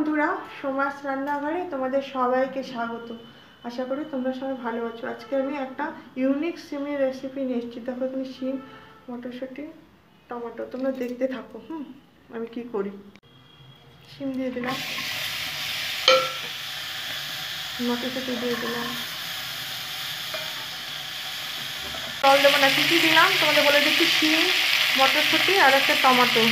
বন্ধুরা, সোমাস রান্নাঘরে তোমাদের সবাইকে স্বাগত। আশা করি তোমরা সবাই ভালো আছো। আজকে আমি একটা ইউনিক সিমের রেসিপি নিয়ে এসেছি। দেখো এখানে সিম, মটরশুঁটি, টমেটো। তোমরা দেখতে থাকো। আমি কি করি। সিম দিয়ে দিলাম, মটরশুঁটি দিয়ে দিলাম, জল দেবো না। কী দিলাম তোমাদের বলে দিচ্ছি। সিম, মটরশুঁটি আর একটা টমেটো।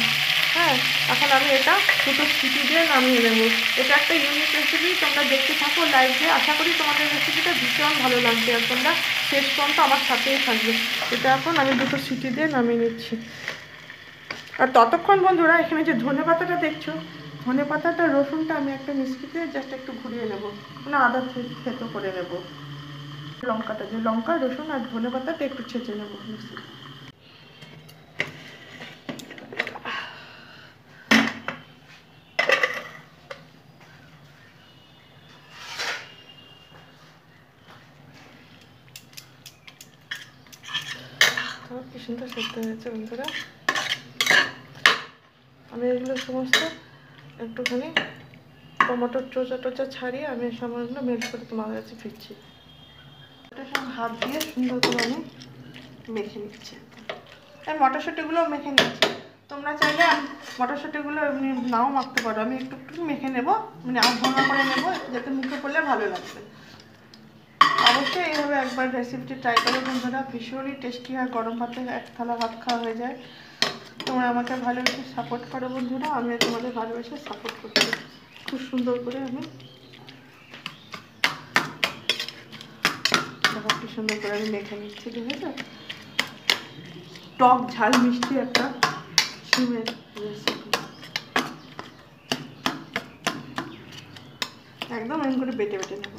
হ্যাঁ, এখন আমি এটা দুটো সিটি দিয়ে নামিয়ে নেবো। এটা একটা ইউনিক রেসিপি, তোমরা দেখতে থাকো লাইভ দিয়ে। আশা করি তোমাদের রেসিপিটা ভীষণ ভালো লাগবে আর তোমরা শেষ পর্যন্ত আমার সাথেই থাকবে। এটা এখন আমি দুটো সিটি দিয়ে নামিয়ে নিচ্ছি। আর ততক্ষণ বন্ধুরা, এখানে যে ধনে পাতাটা দেখছো, ধনে পাতাটা রসুনটা আমি একটা মিক্সিতে জাস্ট একটু ঘুরিয়ে নেবো, মানে আদা থেতো করে নেবো। লঙ্কাটা, যে লঙ্কা, রসুন আর ধনে পাতাটা একটু ছেঁচে নেবো মিক্সিতে। কি সুন্দর সেদ্ধ হয়েছে বন্ধুরা। আমি এগুলো সমস্ত একটুখানি টমেটোর চোচা টোচা ছাড়িয়ে আমি সামান্য মেল্ট করে তোমার কাছে ফিরছি। এটা সব হাত দিয়ে সুন্দর করে আমি মেখে নিচ্ছি। আর মটরশুঁটিগুলো মেখে নিচ্ছি। তোমরা চাইলে মটরশুঁটিগুলো এমনি নাও মাখতে পারো। আমি একটু একটু মেখে নেবো, মানে ভাঙা করে নেবো, যাতে মুখে পড়লে ভালো লাগবে। অবশ্যই এইভাবে একবার রেসিপিটি ট্রাই করো বন্ধুরা, ভীষণই টেস্টি হয়। গরম ভাতে এক থালা ভাত খাওয়া হয়ে যায়। তোমরা আমাকে ভালোবেসে সাপোর্ট করো বন্ধুরা, আমি তোমাদের ভালোবেসে সাপোর্ট করছি। খুব সুন্দর করে আমি দেখো কি সুন্দর করে আমি মেখে নিচ্ছি। দেখেছো, টক ঝাল মিষ্টি একটা সিমের রেসিপি। একদম এমন করে বেটে বেটে নেব।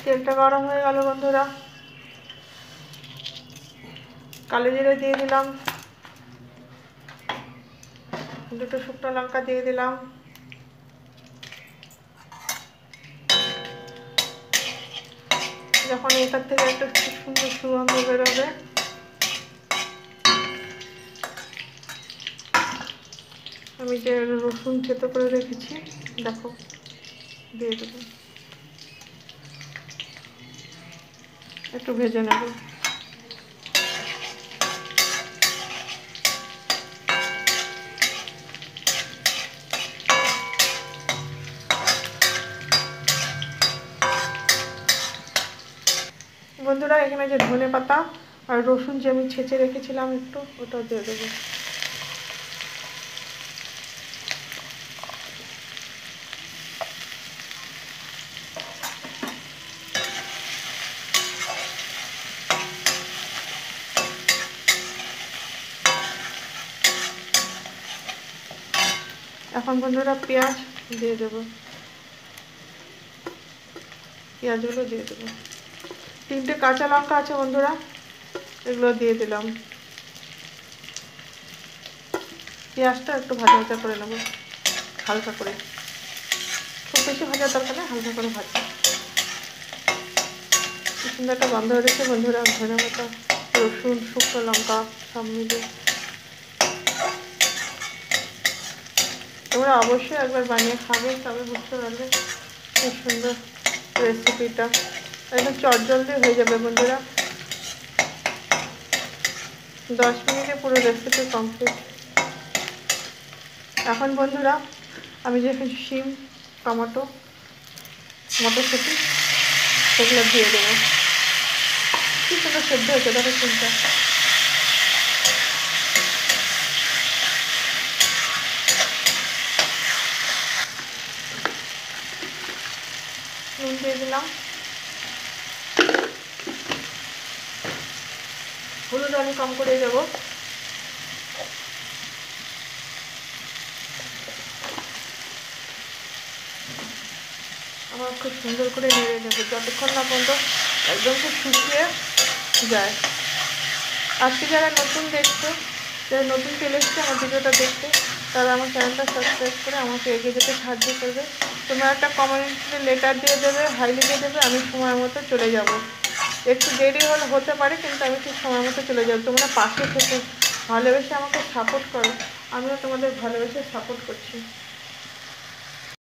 তেলটা গরম হয়ে গেল বন্ধুরা, কালো জিরে দিয়ে দিলাম, দুটো শুকনো লঙ্কা দিয়ে দিলাম, যখন এটার থেকে একটা খুব সুন্দর সুগন্ধ বেরোবে আমি যে রসুন থেতো করে রেখেছি দেখো দিয়ে দেবো। একটু ভেজে নেব। বন্ধুরা, এখানে যে ধনে পাতা আর রসুন যে আমি ছেঁচে রেখেছিলাম একটু, ওটাও দিয়ে দেবো। এখন বন্ধুরা পেঁয়াজ দিয়ে দেবো, পেঁয়াজগুলো দিয়ে দেবো। 3টে কাঁচা লঙ্কা আছে বন্ধুরা, এগুলো দিয়ে দিলাম। পেঁয়াজটা একটু ভাজা ভাজা করে নেবো, হালকা করে, খুব বেশি ভাজার দরকার নেই, হালকা করে ভাজা। কি সুন্দর একটা গন্ধ হয়েছে বন্ধুরা, ধনে পাতা, রসুন, শুকনো লঙ্কা সব মিলে। তোমরা অবশ্যই একবার বানিয়ে খাবে, তবে বুঝতে পারবে খুব সুন্দর রেসিপিটা। একদম চটজলদি হয়ে যাবে বন্ধুরা, 10 মিনিটে পুরো রেসিপি কমপ্লিট। এখন বন্ধুরা আমি যে সিম, টমেটো, মটরশুঁটি সেগুলো দিয়ে দেবো। কি সুন্দর সেদ্ধ হয়েছে দেখো সিমটা। নুন দিয়ে দিলাম, হলুদ আমি কম করে দেবো। আমার খুব সুন্দর করে নেড়ে নেবো যতক্ষণ না পর্যন্ত একদম খুব শুকিয়ে যায়। আজকে যারা নতুন দেখছো, যারা নতুন চলে এসছে আমার ভিডিওটা দেখতে, তারা আমার চ্যানেলটা সাবস্ক্রাইব করে আমাকে এগিয়ে যেতে সাহায্য করবে। তোমরা একটা কমেন্টে লেটার দিয়ে দেবে, হাই লিখে দেবে, আমি সময় মতো চলে যাব। একটু দেরি হলে হতে পারে, কিন্তু আমি ঠিক সময় মতো চলে যাবো। তোমরা পাশে থেকে ভালোবেসে আমাকে সাপোর্ট করো, আমিও তোমাদের ভালোবেসে সাপোর্ট করছি।